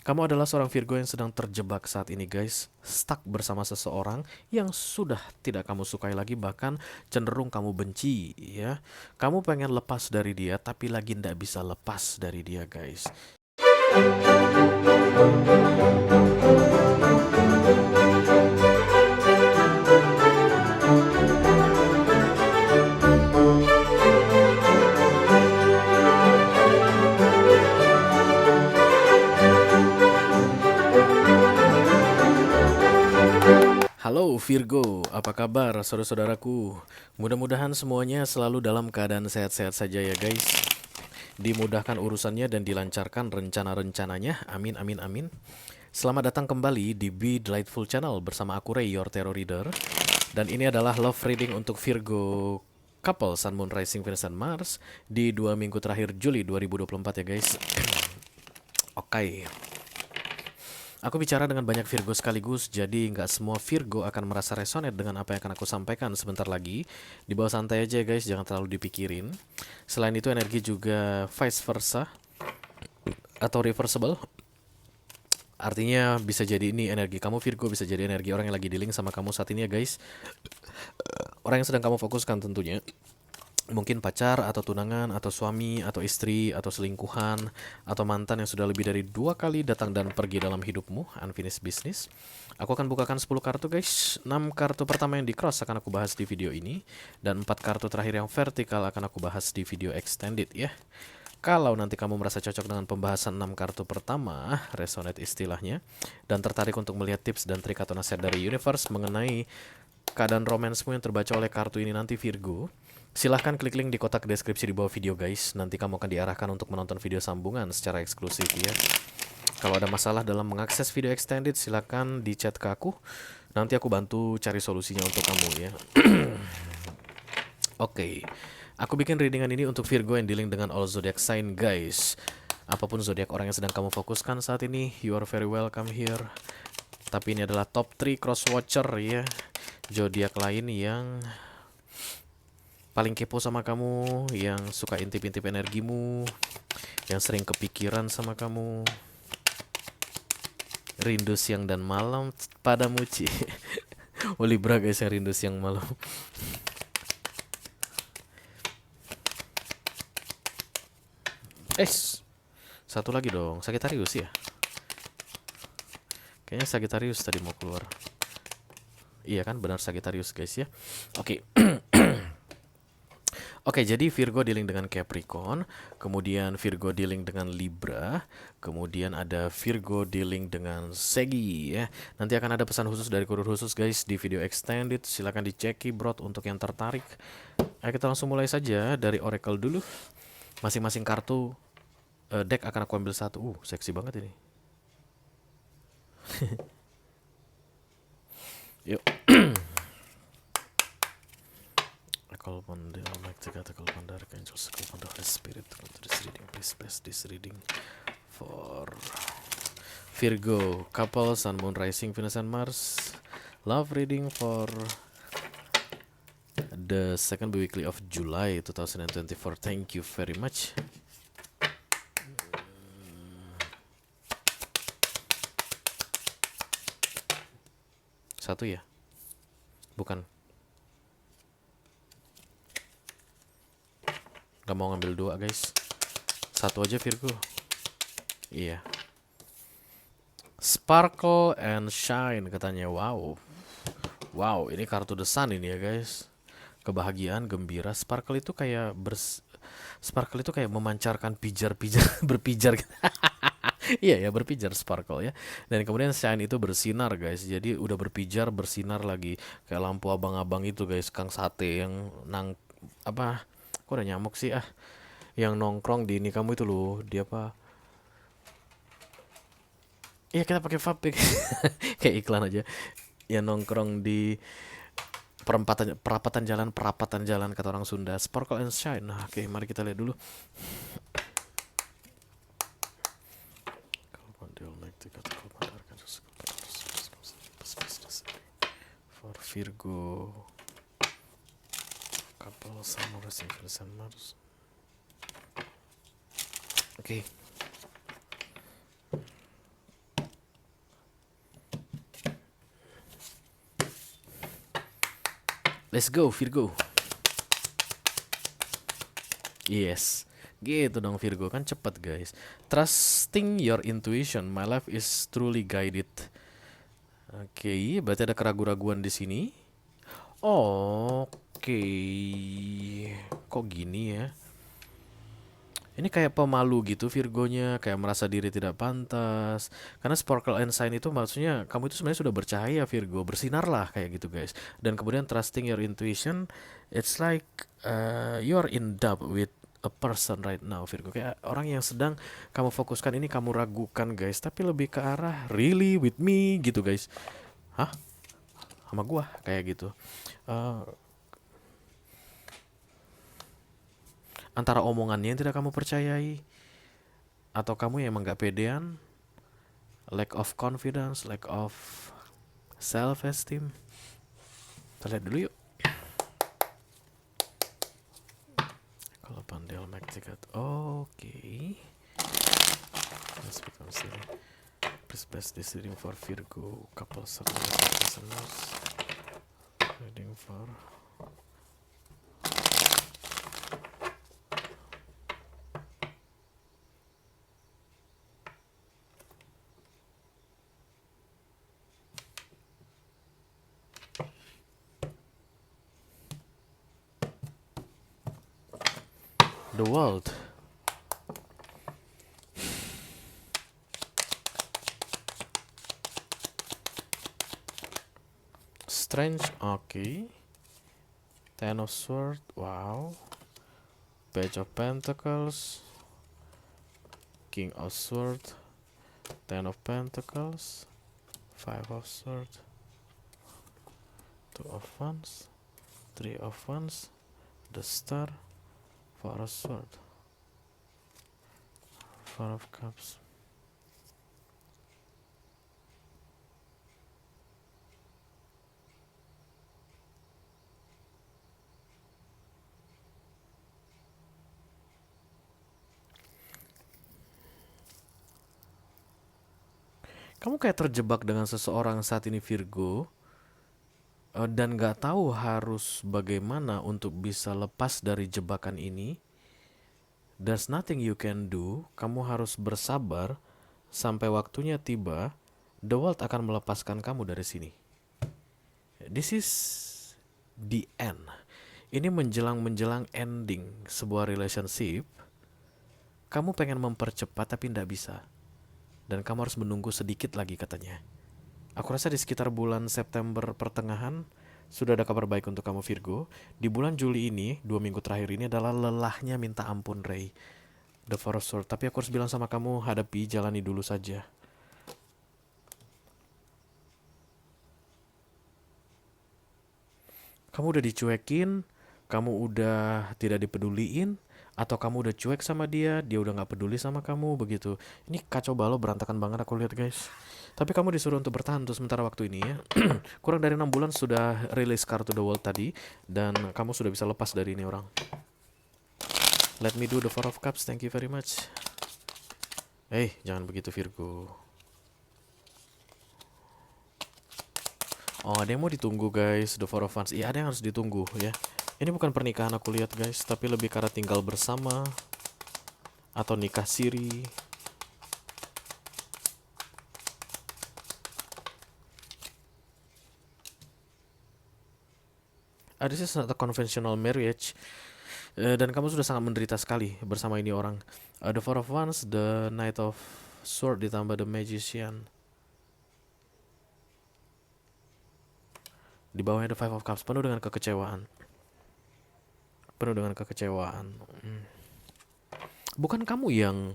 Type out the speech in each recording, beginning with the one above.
Kamu adalah seorang Virgo yang sedang terjebak saat ini guys, stuck bersama seseorang yang sudah tidak kamu sukai lagi, bahkan cenderung kamu benci ya. Kamu pengen lepas dari dia tapi lagi ndak bisa lepas dari dia guys. Halo Virgo, apa kabar saudara-saudaraku? Mudah-mudahan semuanya selalu dalam keadaan sehat-sehat saja ya guys. Dimudahkan urusannya dan dilancarkan rencana-rencananya. Amin, amin, amin. Selamat datang kembali di Be Delightful Channel bersama aku Ray, your tarot reader. Dan ini adalah love reading untuk Virgo couple Sun, Moon, Rising, Venus, dan Mars di 2 minggu terakhir Juli 2024 ya guys. Oke. Aku bicara dengan banyak Virgo sekaligus, jadi nggak semua Virgo akan merasa resonate dengan apa yang akan aku sampaikan sebentar lagi. Di bawah santai aja guys, jangan terlalu dipikirin. Selain itu energi juga vice versa atau reversible. Artinya bisa jadi ini energi kamu Virgo, bisa jadi energi orang yang lagi dealing sama kamu saat ini ya guys. Orang yang sedang kamu fokuskan tentunya. Mungkin pacar atau tunangan atau suami atau istri atau selingkuhan atau mantan yang sudah lebih dari 2 kali datang dan pergi dalam hidupmu, unfinished business. Aku akan bukakan 10 kartu guys. 6 kartu pertama yang di cross akan aku bahas di video ini, dan 4 kartu terakhir yang vertikal akan aku bahas di video extended ya. Kalau nanti kamu merasa cocok dengan pembahasan 6 kartu pertama, resonate istilahnya, dan tertarik untuk melihat tips dan trik atau nasihat dari universe mengenai keadaan romansmu yang terbaca oleh kartu ini nanti Virgo, silahkan klik link di kotak deskripsi di bawah video guys. Nanti kamu akan diarahkan untuk menonton video sambungan secara eksklusif ya. Kalau ada masalah dalam mengakses video extended, silahkan di chat ke aku. Nanti aku bantu cari solusinya untuk kamu ya. Oke, aku bikin readingan ini untuk Virgo yang dealing dengan all zodiac sign guys. Apapun zodiak orang yang sedang kamu fokuskan saat ini, you are very welcome here. Tapi ini adalah top 3 cross watcher ya. Zodiak lain yang paling kepo sama kamu, yang suka intip-intip energimu, yang sering kepikiran sama kamu, rindu siang dan malam padamu Ci. Oh Libra guys, yang rindu siang malam. Satu lagi dong, Sagittarius ya. Kayaknya Sagittarius tadi mau keluar. Iya kan, benar Sagittarius guys ya. Oke. Oke, jadi Virgo dealing dengan Capricorn, kemudian Virgo dealing dengan Libra, kemudian ada Virgo dealing dengan Segi ya. Nanti akan ada pesan khusus dari kurir khusus guys di video extended. Silahkan diceki bro untuk yang tertarik. Ayo kita langsung mulai saja dari Oracle dulu. Masing-masing kartu deck akan aku ambil satu. Seksi banget ini. Yuk. Call upon the Almighty God, call upon the Archangels, call upon the Holy Spirit to come to this reading. Please bless this reading for Virgo couple, Sun, Moon, Rising, Venus, and Mars. Love reading for the second weekly of July 2024. Thank you very much. Satu ya? Bukan. Gak mau ngambil dua guys. Satu aja Virgo. Iya. Sparkle and shine katanya. Wow. Wow, ini kartu The Sun ini ya guys. Kebahagiaan, gembira. Sparkle itu kayak memancarkan pijar-pijar, berpijar. Iya ya, berpijar sparkle ya. Dan kemudian shine itu bersinar guys. Jadi udah berpijar, bersinar lagi kayak lampu abang-abang itu guys, Kang Sate yang apa? Kok ada nyamuk sih ah? Yang nongkrong di ini kamu itu loh, dia apa? Iya kita pakai vape kayak iklan aja. Yang nongkrong di perapatan jalan kata orang Sunda. Sparkle and shine. Nah, oke, mari kita lihat dulu. For Virgo couple sama Venus and Mars. Oke. Let's go Virgo. Yes. Gitu dong Virgo, kan cepet guys. Trusting your intuition, my life is truly guided. Oke, berarti ada keraguan-raguan di sini. Oke. Kok gini ya? Ini kayak pemalu gitu Virgonya, kayak merasa diri tidak pantas. Karena sparkle and shine itu maksudnya kamu itu sebenarnya sudah bercahaya Virgo, bersinar lah kayak gitu guys. Dan kemudian trusting your intuition, it's like you are in doubt with a person right now Virgo. Kayak orang yang sedang kamu fokuskan ini kamu ragukan guys, tapi lebih ke arah really with me gitu guys. Hah? Sama gua kayak gitu. Eh, Antara omongannya yang tidak kamu percayai atau kamu yang emang gak pedean, lack of confidence, lack of self esteem. Kita lihat dulu yuk. Kalau pandel Mac ticket, oke. Let's become silly. Please best this reading for Virgo couple listeners. Reading for the world. Strange, oke. Ten of Swords, wow. Page of Pentacles, King of Swords, Ten of Pentacles, Five of Swords, Two of Wands, Three of Wands, the Star, Four of Swords, Four of Cups. Kamu kayak terjebak dengan seseorang saat ini Virgo, dan gak tahu harus bagaimana untuk bisa lepas dari jebakan ini. There's nothing you can do. Kamu harus bersabar sampai waktunya tiba. The world akan melepaskan kamu dari sini. This is the end. Ini menjelang ending sebuah relationship. Kamu pengen mempercepat tapi tidak bisa. Dan kamu harus menunggu sedikit lagi katanya. Aku rasa di sekitar bulan September pertengahan sudah ada kabar baik untuk kamu Virgo. Di bulan Juli ini, 2 minggu terakhir ini adalah lelahnya minta ampun Ray. The Four of Swords. Tapi aku harus bilang sama kamu, hadapi, jalani dulu saja. Kamu udah dicuekin, kamu udah tidak dipeduliin, atau kamu udah cuek sama dia, dia udah gak peduli sama kamu, begitu. Ini kacau balau, berantakan banget aku lihat guys. Tapi kamu disuruh untuk bertahan untuk sementara waktu ini ya. Kurang dari 6 bulan sudah rilis kartu The World tadi, dan kamu sudah bisa lepas dari ini orang. Let me do the Four of Cups, thank you very much. Jangan begitu Virgo. Oh, ada yang mau ditunggu guys, The Four of Wands. Iya, ada yang harus ditunggu ya. Ini bukan pernikahan aku lihat guys, tapi lebih karena tinggal bersama atau nikah siri. This is not a conventional marriage. Dan kamu sudah sangat menderita sekali bersama ini orang. The Four of Wands, the Knight of Sword ditambah the Magician. Di bawahnya the Five of Cups, penuh dengan kekecewaan. Bukan kamu yang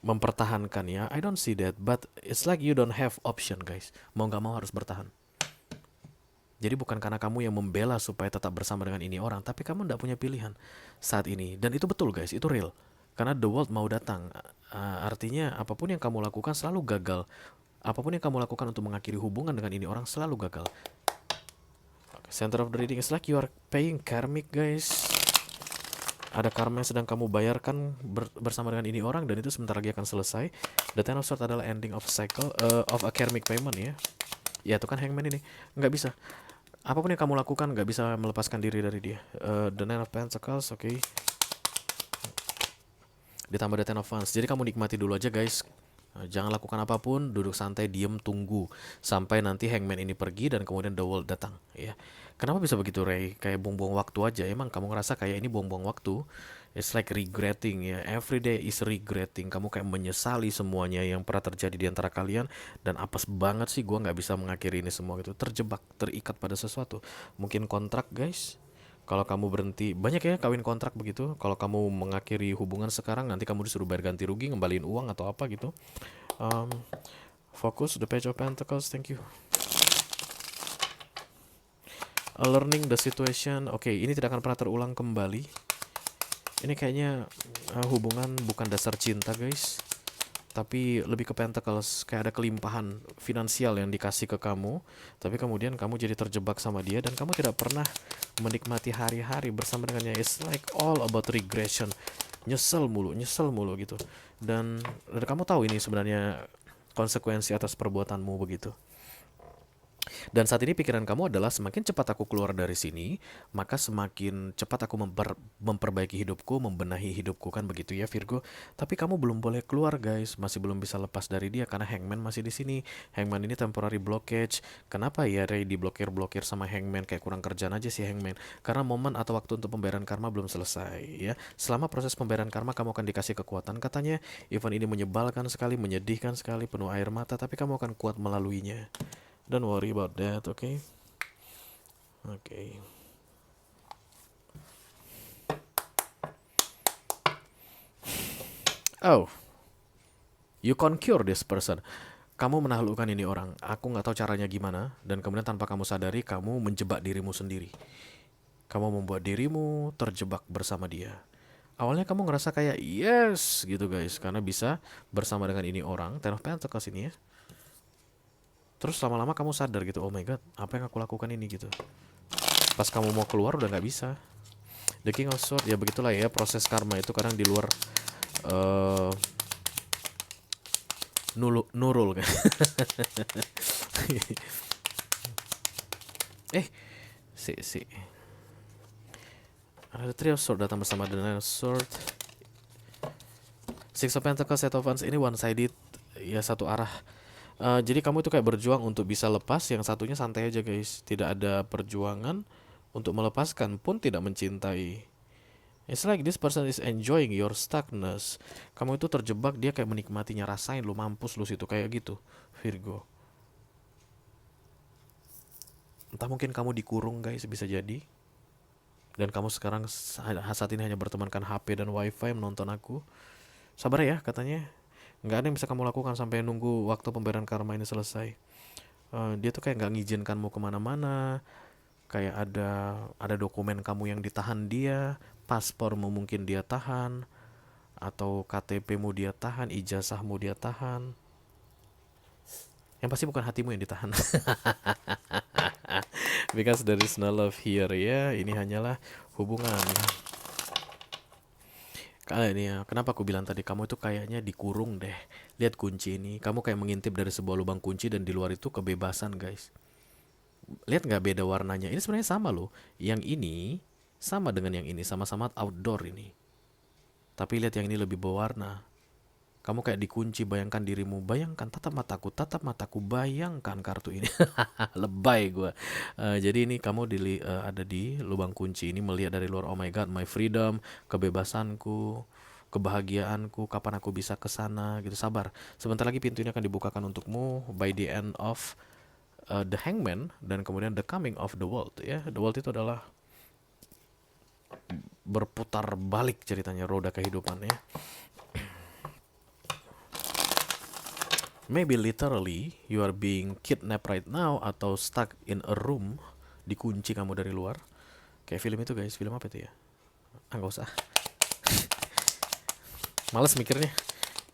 mempertahankan ya, I don't see that, but it's like you don't have option guys. Mau gak mau harus bertahan. Jadi bukan karena kamu yang membela supaya tetap bersama dengan ini orang, tapi kamu tidak punya pilihan saat ini. Dan itu betul guys, itu real. Karena the world mau datang. Artinya apapun yang kamu lakukan selalu gagal. Apapun yang kamu lakukan untuk mengakhiri hubungan dengan ini orang selalu gagal. Center of the reading is like you are paying karmic guys. Ada karma yang sedang kamu bayarkan bersama dengan ini orang, dan itu sebentar lagi akan selesai. The Ten of Swords adalah ending of cycle of a karmic payment ya. Ya itu kan Hangman ini. Nggak bisa. Apapun yang kamu lakukan nggak bisa melepaskan diri dari dia. The Nine of Pentacles, oke. Ditambah The Ten of Wands. Jadi kamu nikmati dulu aja guys. Jangan lakukan apapun, duduk santai, diem, tunggu sampai nanti Hangman ini pergi dan kemudian The World datang. Ya, kenapa bisa begitu Ray? Kayak buang-buang waktu aja. Emang kamu ngerasa kayak ini buang-buang waktu? It's like regretting ya. Every day is regretting. Kamu kayak menyesali semuanya yang pernah terjadi di antara kalian. Dan apes banget sih gua nggak bisa mengakhiri ini semua gitu. Terjebak, terikat pada sesuatu. Mungkin kontrak guys. Kalau kamu berhenti, banyak ya kawin kontrak begitu. Kalau kamu mengakhiri hubungan sekarang, nanti kamu disuruh bayar ganti rugi, ngembaliin uang atau apa gitu. Um, Focus, the Page of Pentacles, thank you. Learning the situation, oke, ini tidak akan pernah terulang kembali. Ini kayaknya hubungan bukan dasar cinta guys, tapi lebih ke Pentacles, kayak ada kelimpahan finansial yang dikasih ke kamu, tapi kemudian kamu jadi terjebak sama dia dan kamu tidak pernah menikmati hari-hari bersama dengannya. It's like all about regression, nyesel mulu gitu. Dan kamu tahu ini sebenarnya konsekuensi atas perbuatanmu begitu. Dan saat ini pikiran kamu adalah semakin cepat aku keluar dari sini, maka semakin cepat aku memperbaiki hidupku, membenahi hidupku, kan begitu ya Virgo. Tapi kamu belum boleh keluar guys, masih belum bisa lepas dari dia karena Hangman masih di sini. Hangman ini temporary blockage. Kenapa ya Ray diblokir-blokir sama Hangman, kayak kurang kerjaan aja sih Hangman? Karena momen atau waktu untuk pembayaran karma belum selesai ya. Selama proses pembayaran karma kamu akan dikasih kekuatan katanya. Event ini menyebalkan sekali, menyedihkan sekali, penuh air mata, tapi kamu akan kuat melaluinya. Don't worry about that, okay? Okay. Oh, you conquer this person. Kamu menaklukkan ini orang. Aku nggak tahu caranya gimana. Dan kemudian tanpa kamu sadari, kamu menjebak dirimu sendiri. Kamu membuat dirimu terjebak bersama dia. Awalnya kamu ngerasa kayak yes gitu guys, karena bisa bersama dengan ini orang. Ten of Pentacles ini ya. Terus lama-lama kamu sadar gitu, oh my god, apa yang aku lakukan ini gitu. Pas kamu mau keluar udah nggak bisa. The King of Swords, ya begitulah ya, proses karma itu kadang di luar nurul kan. si ada Three of Swords datang bersama The Nine of Swords. Six of Pentacles, Set of Wands, ini one sided ya, satu arah. Jadi kamu itu kayak berjuang untuk bisa lepas, yang satunya santai aja guys, tidak ada perjuangan untuk melepaskan pun tidak mencintai. It's like this person is enjoying your stuckness. Kamu itu terjebak, dia kayak menikmatinya, rasain lu mampus lu situ, kayak gitu Virgo. Entah mungkin kamu dikurung guys, bisa jadi. Dan kamu sekarang saat ini hanya bertemankan HP dan wifi menonton aku. Sabar ya katanya. Nggak ada yang bisa kamu lakukan sampai nunggu waktu pembayaran karma ini selesai. Dia tuh kayak nggak ngizinkanmu kemana-mana. Kayak ada dokumen kamu yang ditahan dia, paspormu mungkin dia tahan, atau KTPmu dia tahan, ijazahmu dia tahan. Yang pasti bukan hatimu yang ditahan. Because there is no love here ya. Ini hanyalah hubungan. Ini ya, kenapa aku bilang tadi kamu itu kayaknya dikurung deh. Lihat kunci ini, kamu kayak mengintip dari sebuah lubang kunci dan di luar itu kebebasan guys. Lihat nggak beda warnanya? Ini sebenarnya sama loh. Yang ini sama dengan yang ini, sama-sama outdoor ini. Tapi lihat yang ini lebih berwarna. Kamu kayak dikunci, bayangkan dirimu, bayangkan tatap mataku, bayangkan kartu ini. Lebay gue. Jadi ini kamu ada di lubang kunci ini, melihat dari luar. Oh my god, my freedom, kebebasanku, kebahagiaanku, kapan aku bisa ke sana gitu. Sabar, sebentar lagi pintu ini akan dibukakan untukmu by the end of the Hangman dan kemudian the coming of the world ya. The world itu adalah berputar balik ceritanya, roda kehidupan ya. Maybe literally you are being kidnapped right now, atau stuck in a room, dikunci kamu dari luar. Kayak film itu guys, film apa itu ya? Nggak usah. Males mikirnya,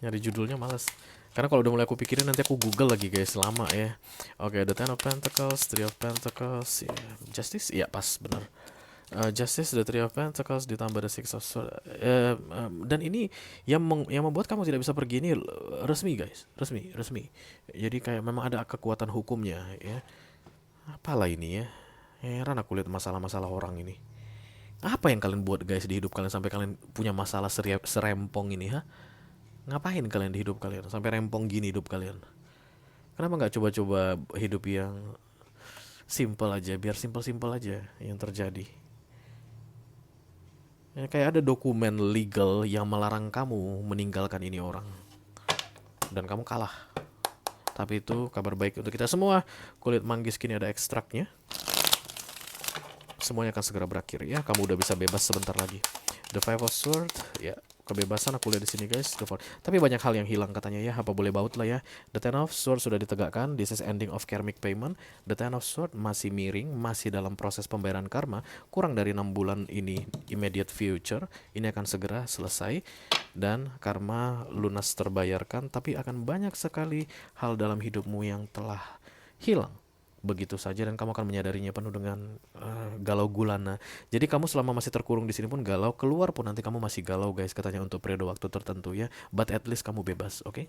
nyari judulnya males. Karena kalau udah mulai aku pikirin nanti aku google lagi guys, lama ya. Oke, the Ten of Pentacles, Three of Pentacles, Justice, iya pas benar. Justice, the Three of Pentacles, ditambah the Six of Swords. Dan ini yang membuat kamu tidak bisa pergi ini resmi guys, resmi. Jadi kayak memang ada kekuatan hukumnya ya. Apalah ini ya, Heran aku lihat masalah-masalah orang ini. Apa yang kalian buat guys di hidup kalian sampai kalian punya masalah serempong ini, ha? Ngapain kalian di hidup kalian sampai rempong gini hidup kalian? Kenapa nggak coba-coba hidup yang simple aja, biar simple-simple aja yang terjadi. Ya, kayak ada dokumen legal yang melarang kamu meninggalkan ini orang. Dan kamu kalah. Tapi itu kabar baik untuk kita semua. Kulit manggis kini ada ekstraknya. Semuanya akan segera berakhir ya. Kamu udah bisa bebas sebentar lagi. The Five of Swords, ya kebebasan aku lihat di sini guys. Tapi banyak hal yang hilang katanya ya. Apa boleh baut lah ya. The Ten of Swords sudah ditegakkan. This is ending of karmic payment. The Ten of Swords masih miring, masih dalam proses pembayaran karma. Kurang dari 6 bulan ini, immediate future. Ini akan segera selesai dan karma lunas terbayarkan. Tapi akan banyak sekali hal dalam hidupmu yang telah hilang begitu saja dan kamu akan menyadarinya penuh dengan galau gulana. Jadi kamu selama masih terkurung di sini pun galau, keluar pun nanti kamu masih galau guys katanya untuk periode waktu tertentu ya. But at least kamu bebas, oke?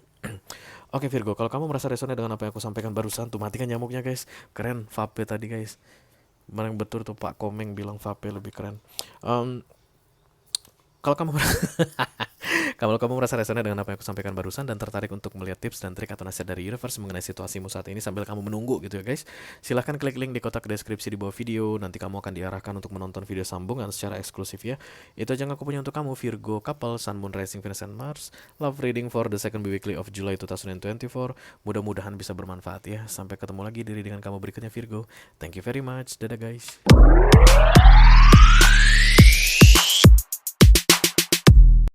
Oke Virgo, kalau kamu merasa resonate dengan apa yang aku sampaikan barusan tuh matikan nyamuknya guys. Keren vape tadi guys. Mana yang betul tuh Pak Komeng bilang vape lebih keren. Kalau kamu kalau kamu merasa resonate dengan apa yang aku sampaikan barusan dan tertarik untuk melihat tips dan trik atau nasihat dari universe mengenai situasimu saat ini sambil kamu menunggu gitu ya guys, silahkan klik link di kotak deskripsi di bawah video. Nanti kamu akan diarahkan untuk menonton video sambungan secara eksklusif ya. Itu aja yang aku punya untuk kamu Virgo couple, Sun, Moon, Rising, Venus, and Mars. Love reading for the second weekly of July 2024. Mudah-mudahan bisa bermanfaat ya. Sampai ketemu lagi dengan kamu berikutnya Virgo. Thank you very much. Dadah guys.